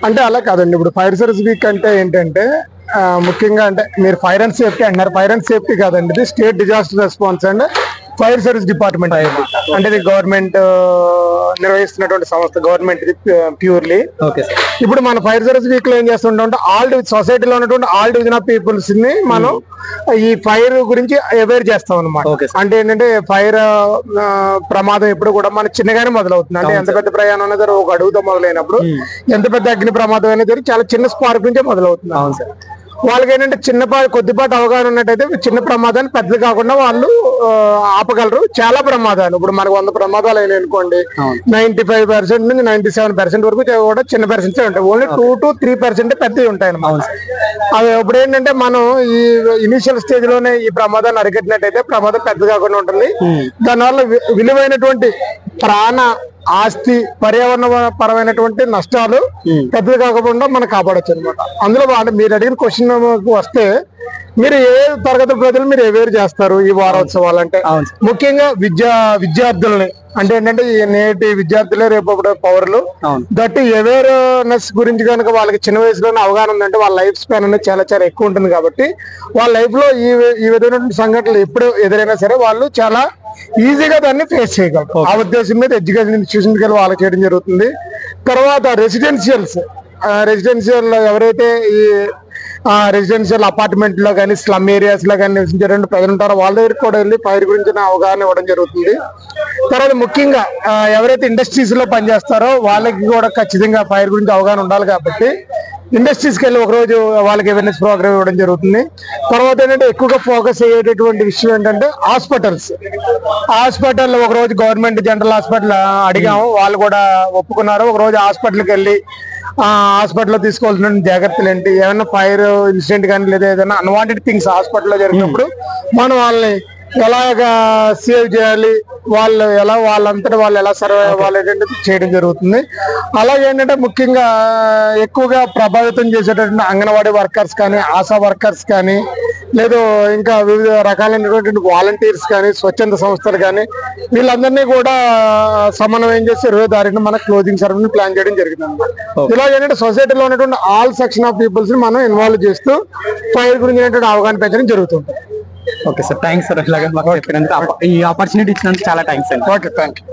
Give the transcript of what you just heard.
అంటే అలా కాదండి. ఇప్పుడు ఫైర్ సర్వీస్ వీక్ అంటే ఏంటంటే ముఖ్యంగా అంటే మీరు ఫైర్ అండ్ సేఫ్టీ అంటున్నారు. ఫైర్ అండ్ సేఫ్టీ కాదండి, ఇది state disaster response and fire service department అంటే ఇది గవర్నమెంట్ నిర్వహిస్తున్నటువంటి సంస్థ, గవర్నమెంట్ ప్యూర్లీ. ఇప్పుడు మన ఫైర్ సర్వీస్ వీక్ లో ఏం చేస్తుంటాం, ఆల్ సొసైటీలో ఉన్నటువంటి ఆల్ డివిజన్ ఆఫ్ పీపుల్స్ ని మనం ఈ ఫైర్ గురించి అవేర్ చేస్తాం అనమాట. అంటే ఏంటంటే ఫైర్ ప్రమాదం ఎప్పుడు కూడా మన చిన్నగానే మొదలవుతుంది. అంటే ఎంత పెద్ద ప్రయాణం అనేది ఒక అడుగుతో మొదలైనప్పుడు ఎంత పెద్ద అగ్ని ప్రమాదం అనేది చాలా చిన్న స్పార్క్ నుంచే మొదలవుతుంది. వాళ్ళకి ఏంటంటే కొద్దిపాటి అవగాహన ఉన్నట్టయితే చిన్న ప్రమాదాన్ని పెద్దది కాకుండా వాళ్ళు ఆపగలరు. చాలా ప్రమాదాలు ఇప్పుడు మనకు 100 ప్రమాదాలు అయినాయి అనుకోండి, 95% నుంచి 97% వరకు కూడా చిన్న పర్సెంట్స్ ఉంటాయి. ఓన్లీ 2 to 3% పెద్దవి ఉంటాయి అన్నమాట. అది ఇప్పుడు ఏంటంటే మనం ఈ ఇనిషియల్ స్టేజ్ లోనే ఈ ప్రమాదాన్ని అరికట్టినట్టయితే ప్రమాదం పెద్ద కాకుండా ఉంటుంది. దానివల్ల విలువైనటువంటి ప్రాణ ఆస్తి పర్యావరణ పరమైనటువంటి నష్టాలు పెద్దది కాకుండా మనం కాపాడచ్చు అనమాట. అందులో మీరు అడిగిన క్వశ్చన్ వస్తే మీరు ఏ తరగతి ప్రజలు మీరు అవేర్ చేస్తారు ఈ వారోత్సవాలు అంటే? ముఖ్యంగా విద్యార్థులని అంటే ఏంటంటే నేటి విద్యార్థులే రేపు పౌరులు. దట్ అవేర్నెస్ గురించి కనుక వాళ్ళకి చిన్న వయసులోనే అవగాహన ఉందంటే వాళ్ళ లైఫ్ స్పాన్ అనేది చాలా చాలా ఎక్కువ ఉంటుంది. కాబట్టి వాళ్ళ లైఫ్ లో ఈ విధమైన సంఘటనలు ఎప్పుడు ఎదురైనా సరే వాళ్ళు చాలా ఈజీగా దాన్ని ఫేస్ చేయగలరు. ఆ ఉద్దేశం మీద ఎడ్యుకేషన్ ఇన్స్టిట్యూషన్కి వెళ్ళి వాళ్ళకి చేయడం జరుగుతుంది. తర్వాత రెసిడెన్షియల్ ఎవరైతే ఈ రెసిడెన్షియల్ అపార్ట్మెంట్ లో కానీ స్లమ్ ఏరియాస్ లో కానీ నివసించేటువంటి ప్రజలు ఉంటారో వాళ్ళ దగ్గరికి కూడా వెళ్ళి ఫైర్ గురించి అవగాహన ఇవ్వడం జరుగుతుంది. తర్వాత ముఖ్యంగా ఎవరైతే ఇండస్ట్రీస్ లో పనిచేస్తారో వాళ్ళకి కూడా ఖచ్చితంగా ఫైర్ గురించి అవగాహన ఉండాలి. కాబట్టి ఇండస్ట్రీస్కి వెళ్ళి ఒకరోజు వాళ్ళకి అవేర్నెస్ ప్రోగ్రామ్ ఇవ్వడం జరుగుతుంది. తర్వాత ఏంటంటే ఎక్కువగా ఫోకస్ అయ్యేటటువంటి విషయం ఏంటంటే హాస్పిటల్ ఒకరోజు గవర్నమెంట్ జనరల్ హాస్పిటల్ అడిగాము, వాళ్ళు కూడా ఒప్పుకున్నారు. ఒకరోజు హాస్పిటల్కి వెళ్ళి హాస్పిటల్లో తీసుకోవాల్సిన జాగ్రత్తలు ఏంటి, ఏమైనా ఫైర్ ఇన్సిడెంట్ కానీ లేదా ఏదైనా అన్వాంటెడ్ థింగ్స్ హాస్పిటల్లో జరిగినప్పుడు మనం వాళ్ళని ఎలాగా సేవ్ చేయాలి, వాళ్ళంతటా వాళ్ళు ఎలా సర్వైవ్ అవ్వాలి చేయడం జరుగుతుంది. అలాగే ఏంటంటే ముఖ్యంగా ఎక్కువగా ప్రభావితం చేసేటటువంటి అంగన్వాడీ వర్కర్స్ కానీ ఆశా వర్కర్స్ కానీ లేదు ఇంకా వివిధ రకాలైనటువంటి వాలంటీర్స్ కానీ స్వచ్ఛంద సంస్థలు కానీ వీళ్ళందరినీ కూడా సమన్వయం చేసి 20వ తారీఖున మన క్లోజింగ్ సెరమనీ ప్లాన్ చేయడం జరిగింది అనమాట. ఇలా ఏంటంటే సొసైటీలో ఉన్నటువంటి ఆల్ సెక్షన్ ఆఫ్ పీపుల్స్ ని మనం ఇన్వాల్వ్ చేస్తూ ఫైర్ గురించి అవగాహన పెంచడం జరుగుతుంది. Okay sir, thanks sir. ఇలాగా మాకు చెప్పినందుకు, ఈ ఆపర్చునిటీ ఇచ్చినందుకు చాలా థ్యాంక్స్ అండి. Okay, thank you.